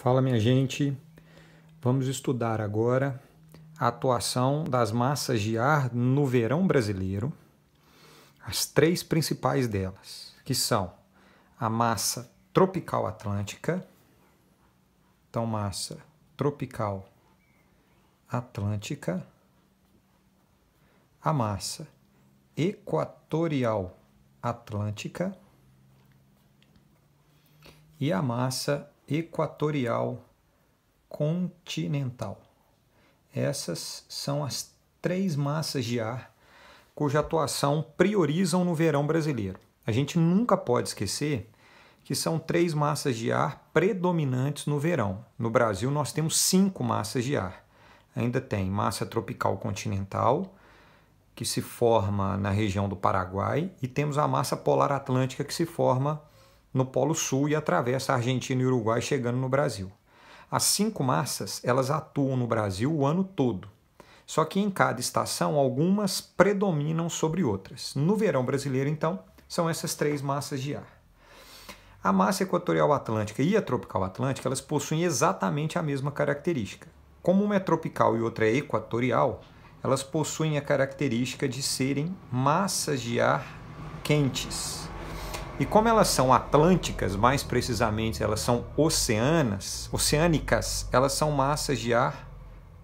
Fala, minha gente. Vamos estudar agora a atuação das massas de ar no verão brasileiro, as três principais delas, que são a massa tropical atlântica, então massa tropical atlântica, a massa equatorial atlântica e a massa equatorial continental. Essas são as três massas de ar cuja atuação priorizam no verão brasileiro. A gente nunca pode esquecer que são três massas de ar predominantes no verão. No Brasil, nós temos 5 massas de ar. Ainda tem massa tropical continental, que se forma na região do Paraguai, e temos a massa polar atlântica, que se forma no Polo Sul e atravessa a Argentina e o Uruguai, chegando no Brasil. As 5 massas, elas atuam no Brasil o ano todo. Só que em cada estação, algumas predominam sobre outras. No verão brasileiro, então, são essas 3 massas de ar. A massa equatorial atlântica e a tropical atlântica, elas possuem exatamente a mesma característica. Como uma é tropical e outra é equatorial, elas possuem a característica de serem massas de ar quentes. E como elas são atlânticas, mais precisamente elas são oceânicas, elas são massas de ar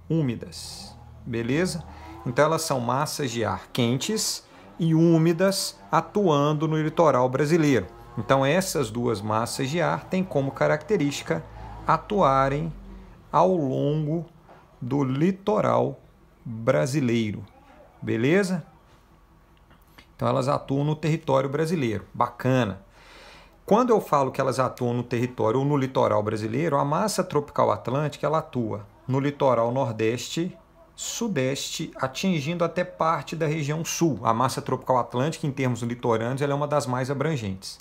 úmidas, beleza? Então elas são massas de ar quentes e úmidas atuando no litoral brasileiro. Então essas duas massas de ar têm como característica atuarem ao longo do litoral brasileiro, beleza? Então elas atuam no território brasileiro, bacana. Quando eu falo que elas atuam no território ou no litoral brasileiro, a massa tropical atlântica ela atua no litoral nordeste, sudeste, atingindo até parte da região sul. A massa tropical atlântica, em termos litorâneos, ela é uma das mais abrangentes.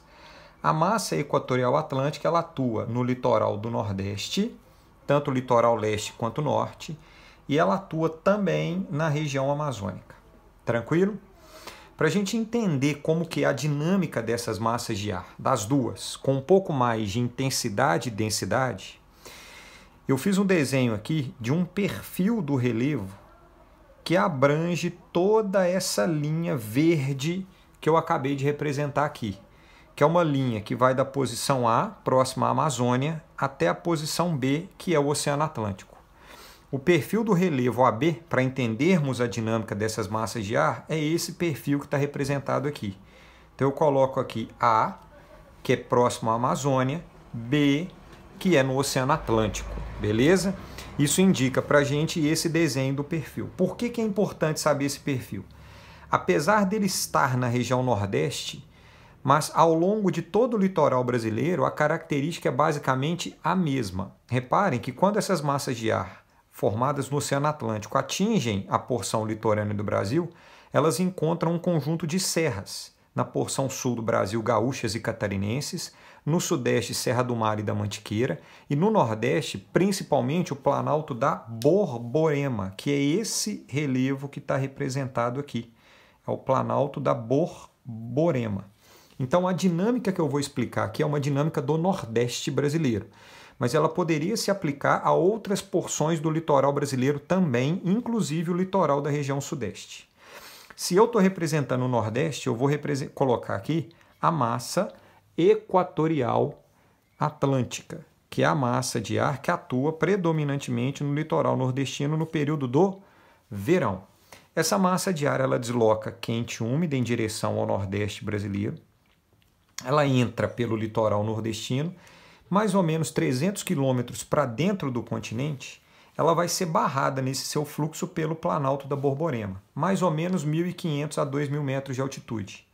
A massa equatorial atlântica ela atua no litoral do nordeste, tanto o litoral leste quanto norte, e ela atua também na região amazônica. Tranquilo? Para a gente entender como que é a dinâmica dessas massas de ar, das duas, com um pouco mais de intensidade e densidade, eu fiz um desenho aqui de um perfil do relevo que abrange toda essa linha verde que eu acabei de representar aqui, que é uma linha que vai da posição A, próxima à Amazônia, até a posição B, que é o Oceano Atlântico. O perfil do relevo AB, para entendermos a dinâmica dessas massas de ar, é esse perfil que está representado aqui. Então eu coloco aqui A, que é próximo à Amazônia, B, que é no Oceano Atlântico, beleza? Isso indica para a gente esse desenho do perfil. Por que é importante saber esse perfil? Apesar dele estar na região Nordeste, mas ao longo de todo o litoral brasileiro, a característica é basicamente a mesma. Reparem que quando essas massas de ar formadas no Oceano Atlântico atingem a porção litorânea do Brasil, elas encontram um conjunto de serras. Na porção sul do Brasil, gaúchas e catarinenses, no sudeste, Serra do Mar e da Mantiqueira, e no nordeste, principalmente o Planalto da Borborema, que é esse relevo que está representado aqui. É o Planalto da Borborema. Então a dinâmica que eu vou explicar aqui é uma dinâmica do Nordeste brasileiro, mas ela poderia se aplicar a outras porções do litoral brasileiro também, inclusive o litoral da região Sudeste. Se eu estou representando o Nordeste, eu vou colocar aqui a massa equatorial atlântica, que é a massa de ar que atua predominantemente no litoral nordestino no período do verão. Essa massa de ar ela desloca quente e úmida em direção ao Nordeste brasileiro. Ela entra pelo litoral nordestino, mais ou menos 300 quilômetros para dentro do continente, ela vai ser barrada nesse seu fluxo pelo Planalto da Borborema, mais ou menos 1.500 a 2.000 metros de altitude.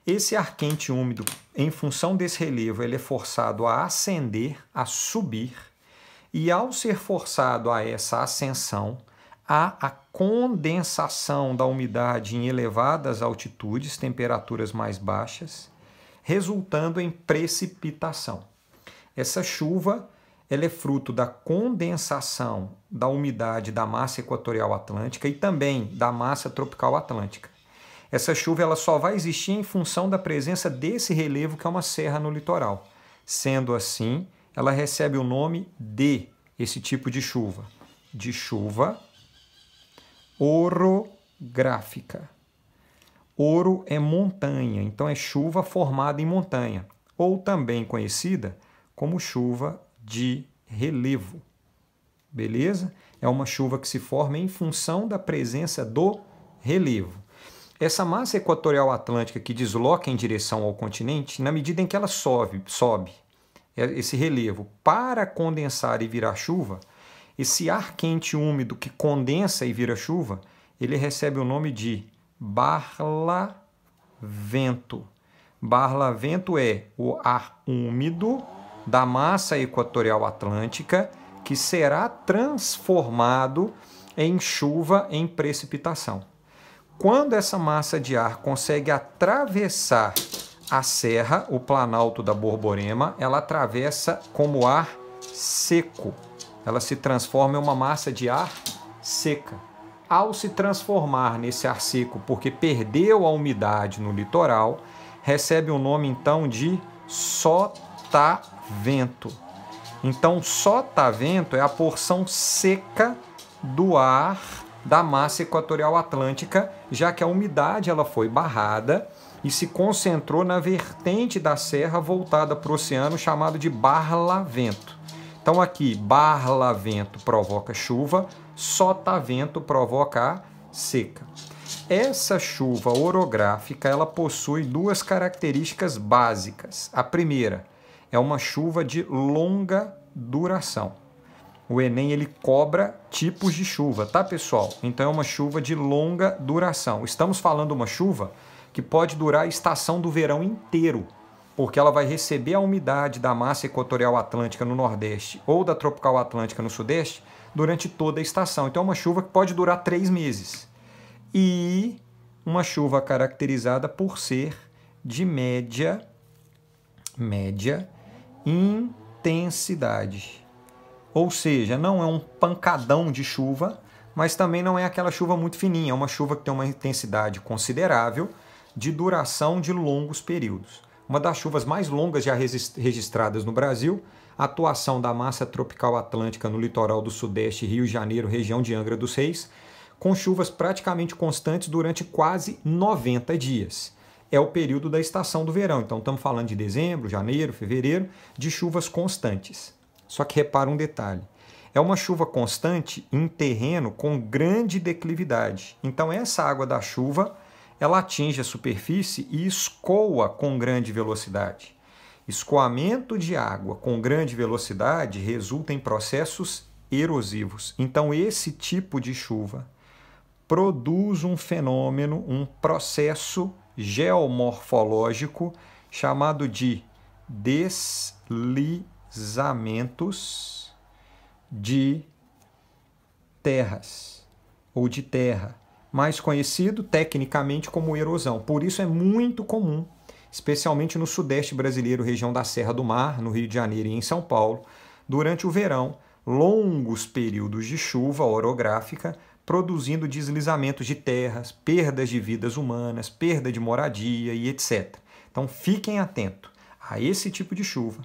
Esse ar quente e úmido, em função desse relevo, ele é forçado a ascender, a subir, e ao ser forçado a essa ascensão, há a condensação da umidade em elevadas altitudes, temperaturas mais baixas, resultando em precipitação. Essa chuva ela é fruto da condensação da umidade da massa equatorial atlântica e também da massa tropical atlântica. Essa chuva ela só vai existir em função da presença desse relevo que é uma serra no litoral. Sendo assim, ela recebe o nome de, esse tipo de chuva orográfica. Oro é montanha, então é chuva formada em montanha, ou também conhecida como chuva de relevo. Beleza? É uma chuva que se forma em função da presença do relevo. Essa massa equatorial atlântica que desloca em direção ao continente, na medida em que ela sobe esse relevo para condensar e virar chuva, esse ar quente e úmido que condensa e vira chuva, ele recebe o nome de barlavento. Barlavento é o ar úmido da massa equatorial atlântica que será transformado em chuva, em precipitação. Quando essa massa de ar consegue atravessar a serra, o Planalto da Borborema, ela atravessa como ar seco. Ela se transforma em uma massa de ar seca. Ao se transformar nesse ar seco, porque perdeu a umidade no litoral, recebe o nome então de sotavento. Então, sotavento é a porção seca do ar da massa equatorial atlântica, já que a umidade ela foi barrada e se concentrou na vertente da serra voltada para o oceano, chamado de barlavento. Então aqui, barlavento provoca chuva, sotavento provoca a seca. Essa chuva orográfica ela possui duas características básicas. A primeira é uma chuva de longa duração. O Enem ele cobra tipos de chuva, tá, pessoal? Então é uma chuva de longa duração. Estamos falando de uma chuva que pode durar a estação do verão inteiro, porque ela vai receber a umidade da massa equatorial atlântica no Nordeste ou da tropical atlântica no Sudeste durante toda a estação. Então é uma chuva que pode durar 3 meses. E uma chuva caracterizada por ser de média intensidade. Ou seja, não é um pancadão de chuva, mas também não é aquela chuva muito fininha. É uma chuva que tem uma intensidade considerável de duração de longos períodos. Uma das chuvas mais longas já registradas no Brasil, a atuação da massa tropical atlântica no litoral do Sudeste, Rio de Janeiro, região de Angra dos Reis, com chuvas praticamente constantes durante quase 90 dias. É o período da estação do verão, então estamos falando de dezembro, janeiro, fevereiro, de chuvas constantes. Só que repara um detalhe, é uma chuva constante em terreno com grande declividade. Então essa água da chuva, ela atinge a superfície e escoa com grande velocidade. Escoamento de água com grande velocidade resulta em processos erosivos. Então esse tipo de chuva produz um fenômeno, um processo geomorfológico chamado de deslizamentos de terras ou de terra, mais conhecido tecnicamente como erosão. Por isso é muito comum, especialmente no Sudeste brasileiro, região da Serra do Mar, no Rio de Janeiro e em São Paulo, durante o verão, longos períodos de chuva orográfica, produzindo deslizamentos de terras, perdas de vidas humanas, perda de moradia e etc. Então fiquem atentos a esse tipo de chuva,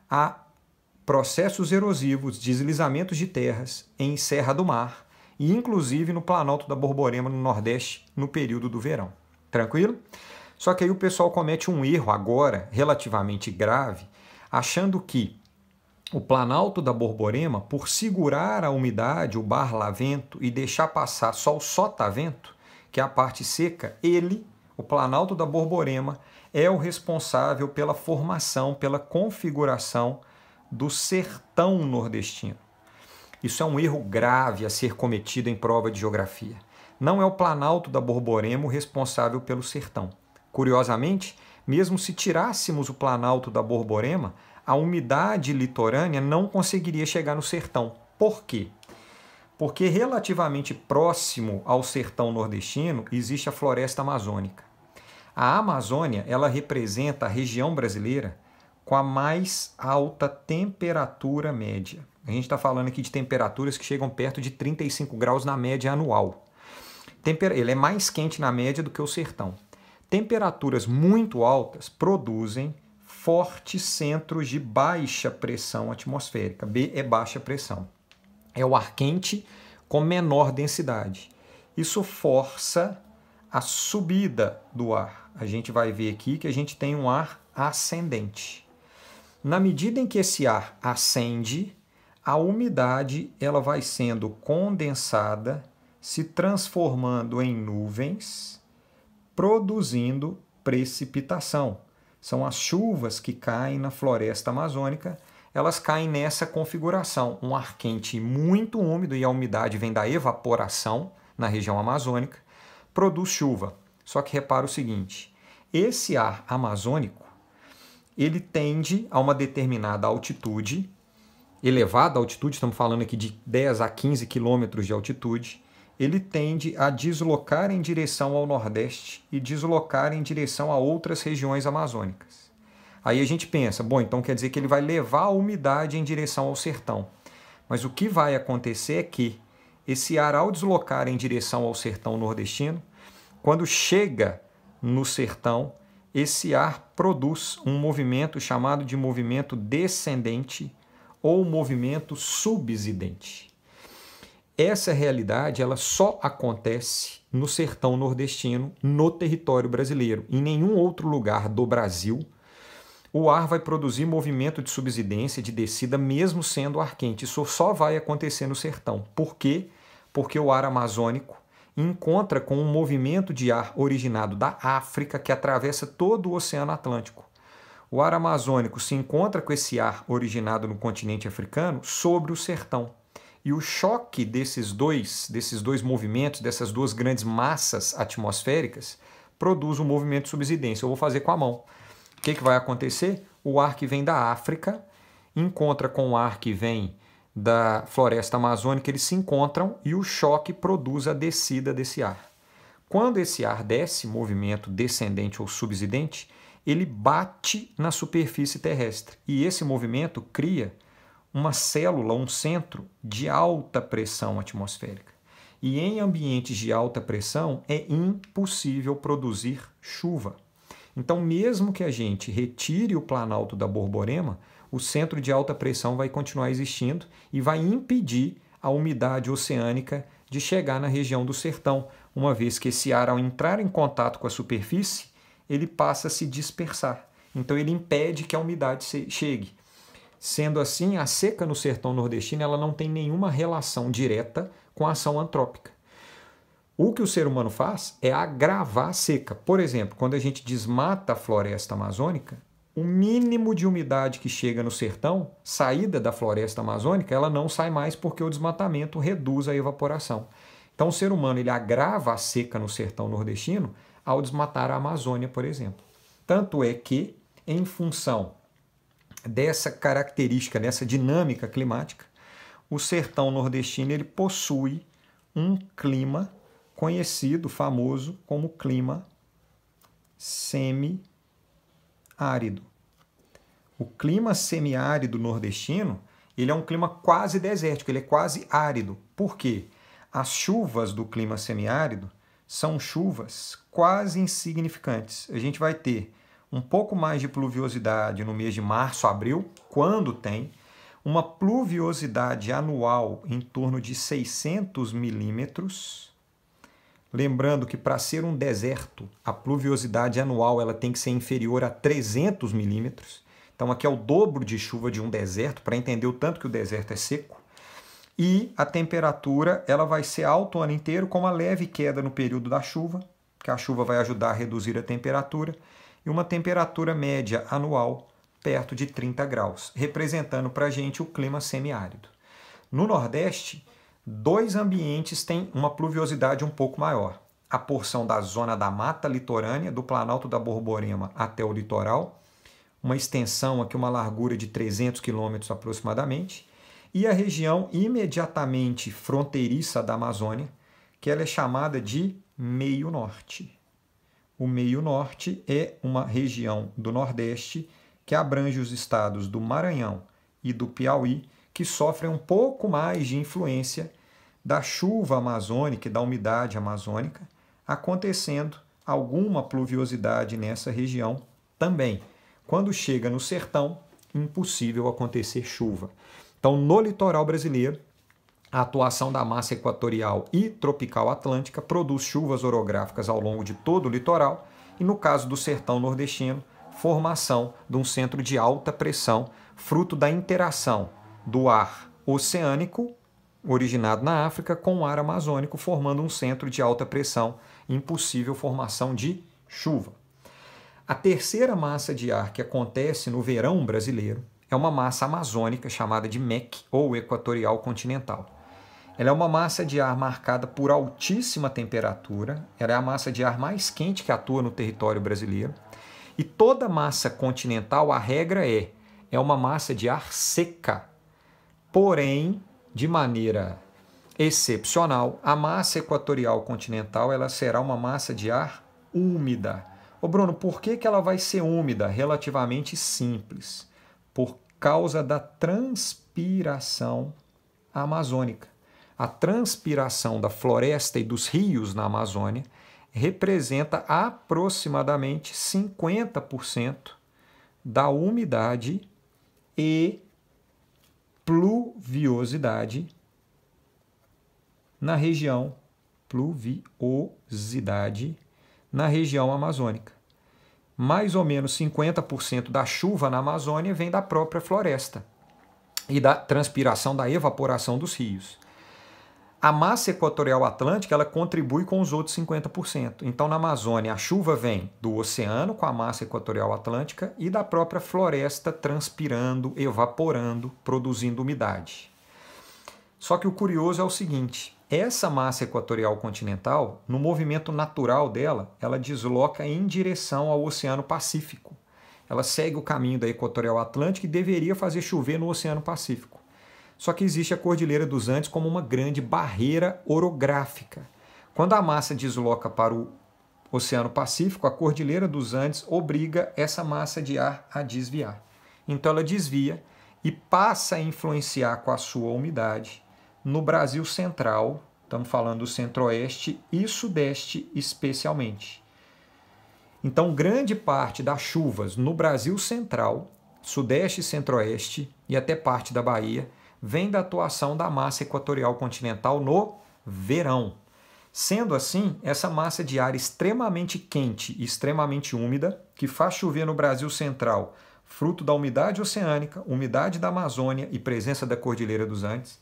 a processos erosivos, deslizamentos de terras em Serra do Mar e inclusive no Planalto da Borborema, no Nordeste, no período do verão. Tranquilo? Só que aí o pessoal comete um erro agora, relativamente grave, achando que o Planalto da Borborema, por segurar a umidade, o barlavento, e deixar passar só o sotavento, que é a parte seca, ele, o Planalto da Borborema, é o responsável pela formação, pela configuração do sertão nordestino. Isso é um erro grave a ser cometido em prova de geografia. Não é o Planalto da Borborema o responsável pelo sertão. Curiosamente, mesmo se tirássemos o Planalto da Borborema, a umidade litorânea não conseguiria chegar no sertão. Por quê? Porque relativamente próximo ao sertão nordestino existe a floresta amazônica. A Amazônia, ela representa a região brasileira com a mais alta temperatura média. A gente está falando aqui de temperaturas que chegam perto de 35 graus na média anual. Ele é mais quente na média do que o sertão. Temperaturas muito altas produzem fortes centros de baixa pressão atmosférica. B é baixa pressão. É o ar quente com menor densidade. Isso força a subida do ar. A gente vai ver aqui que a gente tem um ar ascendente. Na medida em que esse ar ascende, a umidade ela vai sendo condensada, se transformando em nuvens, produzindo precipitação. São as chuvas que caem na floresta amazônica, elas caem nessa configuração. Um ar quente muito úmido, e a umidade vem da evaporação na região amazônica, produz chuva. Só que repara o seguinte, esse ar amazônico, ele tende a uma determinada altitude, elevada altitude, estamos falando aqui de 10 a 15 quilômetros de altitude, ele tende a deslocar em direção ao Nordeste e deslocar em direção a outras regiões amazônicas. Aí a gente pensa, bom, então quer dizer que ele vai levar a umidade em direção ao sertão. Mas o que vai acontecer é que esse ar, ao deslocar em direção ao sertão nordestino, quando chega no sertão, esse ar produz um movimento chamado de movimento descendente ou movimento subsidente. Essa realidade ela só acontece no sertão nordestino, no território brasileiro. Em nenhum outro lugar do Brasil, o ar vai produzir movimento de subsidência, de descida, mesmo sendo ar quente. Isso só vai acontecer no sertão. Por quê? Porque o ar amazônico encontra com um movimento de ar originado da África que atravessa todo o Oceano Atlântico. O ar amazônico se encontra com esse ar originado no continente africano sobre o sertão. E o choque desses dois movimentos, dessas duas grandes massas atmosféricas, produz um movimento de subsidência. Eu vou fazer com a mão. O que vai acontecer? O ar que vem da África encontra com o ar que vem da floresta amazônica, eles se encontram e o choque produz a descida desse ar. Quando esse ar desce, movimento descendente ou subsidente, ele bate na superfície terrestre. E esse movimento cria uma célula, um centro de alta pressão atmosférica. E em ambientes de alta pressão é impossível produzir chuva. Então, mesmo que a gente retire o planalto da Borborema, o centro de alta pressão vai continuar existindo e vai impedir a umidade oceânica de chegar na região do sertão, uma vez que esse ar, ao entrar em contato com a superfície, ele passa a se dispersar. Então, ele impede que a umidade chegue. Sendo assim, a seca no sertão nordestino ela não tem nenhuma relação direta com a ação antrópica. O que o ser humano faz é agravar a seca. Por exemplo, quando a gente desmata a floresta amazônica, o mínimo de umidade que chega no sertão, saída da floresta amazônica, ela não sai mais porque o desmatamento reduz a evaporação. Então o ser humano ele agrava a seca no sertão nordestino ao desmatar a Amazônia, por exemplo. Tanto é que, em função dessa característica, dessa dinâmica climática, o sertão nordestino ele possui um clima conhecido, famoso, como clima semiárido. O clima semiárido nordestino, ele é um clima quase desértico, ele é quase árido. Por quê? As chuvas do clima semiárido são chuvas quase insignificantes. A gente vai ter um pouco mais de pluviosidade no mês de março, abril, quando tem, uma pluviosidade anual em torno de 600 milímetros. Lembrando que para ser um deserto, a pluviosidade anual ela tem que ser inferior a 300 milímetros. Então aqui é o dobro de chuva de um deserto, para entender o tanto que o deserto é seco. E a temperatura ela vai ser alta o ano inteiro, com uma leve queda no período da chuva, que a chuva vai ajudar a reduzir a temperatura, e uma temperatura média anual perto de 30 graus, representando para a gente o clima semiárido. No Nordeste, dois ambientes têm uma pluviosidade um pouco maior. A porção da zona da mata litorânea, do Planalto da Borborema até o litoral, uma extensão aqui, uma largura de 300 quilômetros aproximadamente, e a região imediatamente fronteiriça da Amazônia, que ela é chamada de Meio Norte. O Meio Norte é uma região do Nordeste que abrange os estados do Maranhão e do Piauí, que sofrem um pouco mais de influência da chuva amazônica e da umidade amazônica, acontecendo alguma pluviosidade nessa região também. Quando chega no sertão, impossível acontecer chuva. Então, no litoral brasileiro, a atuação da massa equatorial e tropical atlântica produz chuvas orográficas ao longo de todo o litoral e, no caso do sertão nordestino, formação de um centro de alta pressão, fruto da interação do ar oceânico, originado na África, com o ar amazônico, formando um centro de alta pressão, impossível formação de chuva. A terceira massa de ar que acontece no verão brasileiro é uma massa amazônica chamada de MEC, ou equatorial continental. Ela é uma massa de ar marcada por altíssima temperatura, ela é a massa de ar mais quente que atua no território brasileiro, e toda massa continental, a regra é uma massa de ar seca. Porém, de maneira excepcional, a massa equatorial continental ela será uma massa de ar úmida. Ô Bruno, por que ela vai ser úmida? Relativamente simples. Por causa da transpiração amazônica. A transpiração da floresta e dos rios na Amazônia representa aproximadamente 50% da umidade e pluviosidade na região amazônica. Mais ou menos 50% da chuva na Amazônia vem da própria floresta e da transpiração, da evaporação dos rios. A massa equatorial atlântica ela contribui com os outros 50%. Então, na Amazônia, a chuva vem do oceano com a massa equatorial atlântica e da própria floresta transpirando, evaporando, produzindo umidade. Só que o curioso é o seguinte, essa massa equatorial continental, no movimento natural dela, ela desloca em direção ao Oceano Pacífico. Ela segue o caminho da equatorial atlântica e deveria fazer chover no Oceano Pacífico. Só que existe a Cordilheira dos Andes como uma grande barreira orográfica. Quando a massa desloca para o Oceano Pacífico, a Cordilheira dos Andes obriga essa massa de ar a desviar. Então ela desvia e passa a influenciar com a sua umidade no Brasil central, estamos falando do centro-oeste e sudeste especialmente. Então grande parte das chuvas no Brasil central, sudeste e centro-oeste e até parte da Bahia, vem da atuação da massa equatorial continental no verão. Sendo assim, essa massa de ar extremamente quente e extremamente úmida, que faz chover no Brasil central, fruto da umidade oceânica, umidade da Amazônia e presença da Cordilheira dos Andes,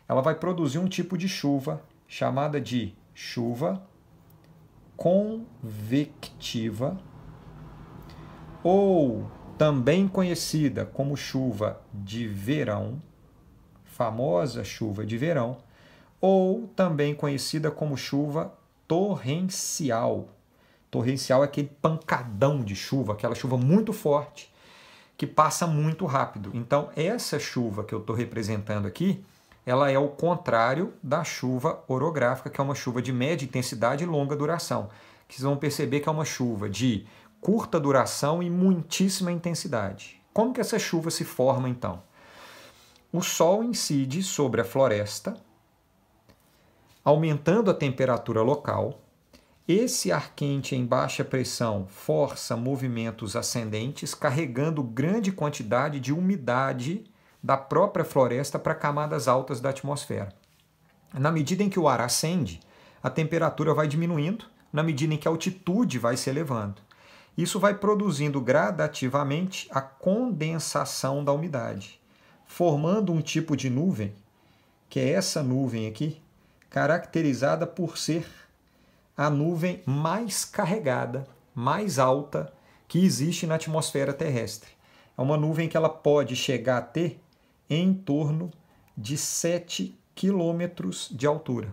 ela vai produzir um tipo de chuva chamada de chuva convectiva, ou também conhecida como chuva de verão, famosa chuva de verão, ou também conhecida como chuva torrencial. Torrencial é aquele pancadão de chuva, aquela chuva muito forte, que passa muito rápido. Então, essa chuva que eu estou representando aqui, ela é o contrário da chuva orográfica, que é uma chuva de média intensidade e longa duração. Que vocês vão perceber que é uma chuva de curta duração e muitíssima intensidade. Como que essa chuva se forma, então? O Sol incide sobre a floresta, aumentando a temperatura local. Esse ar quente em baixa pressão força movimentos ascendentes, carregando grande quantidade de umidade da própria floresta para camadas altas da atmosfera. Na medida em que o ar ascende, a temperatura vai diminuindo, na medida em que a altitude vai se elevando. Isso vai produzindo gradativamente a condensação da umidade, formando um tipo de nuvem, que é essa nuvem aqui, caracterizada por ser a nuvem mais carregada, mais alta que existe na atmosfera terrestre. É uma nuvem que ela pode chegar a ter em torno de 7 quilômetros de altura.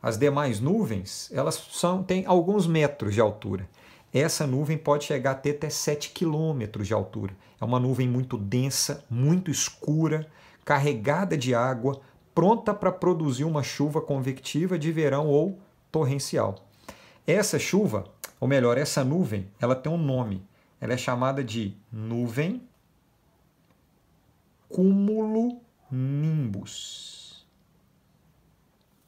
As demais nuvens, elas têm alguns metros de altura. Essa nuvem pode chegar a ter até 7 quilômetros de altura. É uma nuvem muito densa, muito escura, carregada de água, pronta para produzir uma chuva convectiva de verão ou torrencial. Essa chuva, ou melhor, essa nuvem, ela tem um nome. Ela é chamada de nuvem cumulonimbus.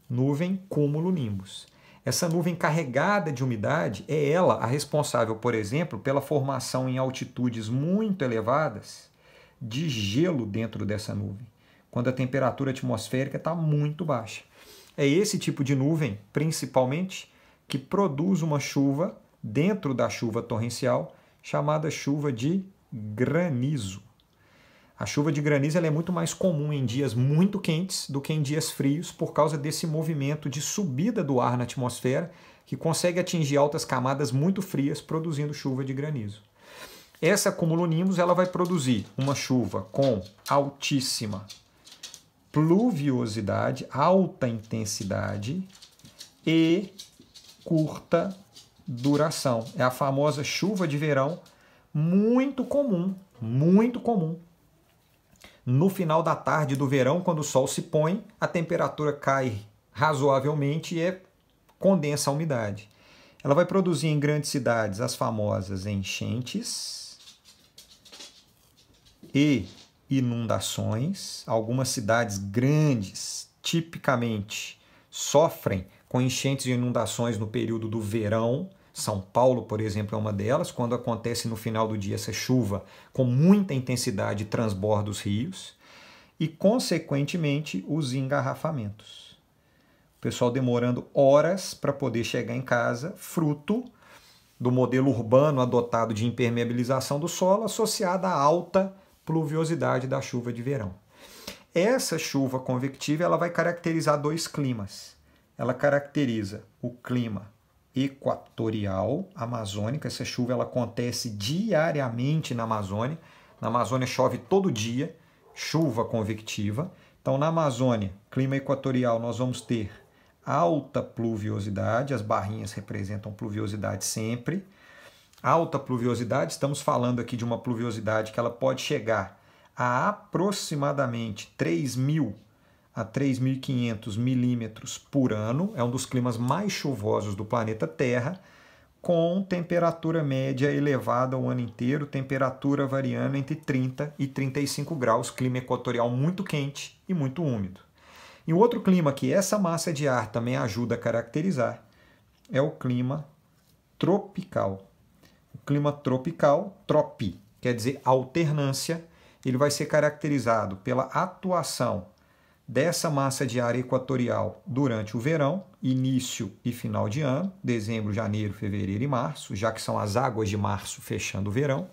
Nuvem cumulonimbus. Essa nuvem carregada de umidade é ela a responsável, por exemplo, pela formação em altitudes muito elevadas de gelo dentro dessa nuvem, quando a temperatura atmosférica está muito baixa. É esse tipo de nuvem, principalmente, que produz uma chuva dentro da chuva torrencial, chamada chuva de granizo. A chuva de granizo ela é muito mais comum em dias muito quentes do que em dias frios, por causa desse movimento de subida do ar na atmosfera, que consegue atingir altas camadas muito frias, produzindo chuva de granizo. Essa cumulonimbus ela vai produzir uma chuva com altíssima pluviosidade, alta intensidade e curta duração. É a famosa chuva de verão, muito comum, muito comum. No final da tarde do verão, quando o sol se põe, a temperatura cai razoavelmente e condensa a umidade. Ela vai produzir em grandes cidades as famosas enchentes e inundações. Algumas cidades grandes, tipicamente, sofrem com enchentes e inundações no período do verão. São Paulo, por exemplo, é uma delas, quando acontece no final do dia essa chuva com muita intensidade transborda os rios e, consequentemente, os engarrafamentos. O pessoal demorando horas para poder chegar em casa, fruto do modelo urbano adotado de impermeabilização do solo associada à alta pluviosidade da chuva de verão. Essa chuva convectiva ela vai caracterizar dois climas. Ela caracteriza o clima equatorial amazônica. Essa chuva ela acontece diariamente na Amazônia. Na Amazônia chove todo dia, chuva convectiva. Então, na Amazônia, clima equatorial, nós vamos ter alta pluviosidade, as barrinhas representam pluviosidade sempre. Alta pluviosidade, estamos falando aqui de uma pluviosidade que ela pode chegar a aproximadamente 3.000 a 3.500 milímetros por ano. É um dos climas mais chuvosos do planeta Terra, com temperatura média elevada o ano inteiro, temperatura variando entre 30 e 35 graus, clima equatorial muito quente e muito úmido. E o outro clima que essa massa de ar também ajuda a caracterizar é o clima tropical. O clima tropical, tropi, quer dizer alternância, ele vai ser caracterizado pela atuação dessa massa de ar equatorial durante o verão, início e final de ano, dezembro, janeiro, fevereiro e março, já que são as águas de março fechando o verão,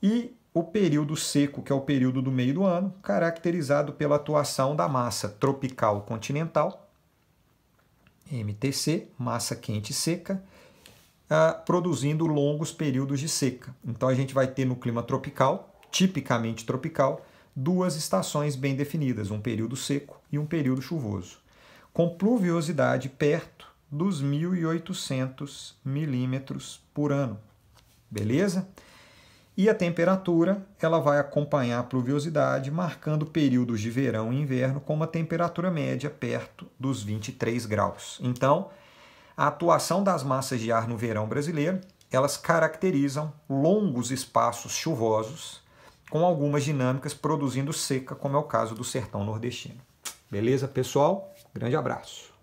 e o período seco, que é o período do meio do ano, caracterizado pela atuação da massa tropical continental, MTC, massa quente e seca, produzindo longos períodos de seca. Então a gente vai ter no clima tropical, tipicamente tropical, duas estações bem definidas, um período seco e um período chuvoso, com pluviosidade perto dos 1.800 milímetros por ano. Beleza? E a temperatura ela vai acompanhar a pluviosidade, marcando períodos de verão e inverno com uma temperatura média perto dos 23 graus. Então, a atuação das massas de ar no verão brasileiro, elas caracterizam longos espaços chuvosos, com algumas dinâmicas produzindo seca, como é o caso do sertão nordestino. Beleza, pessoal? Grande abraço.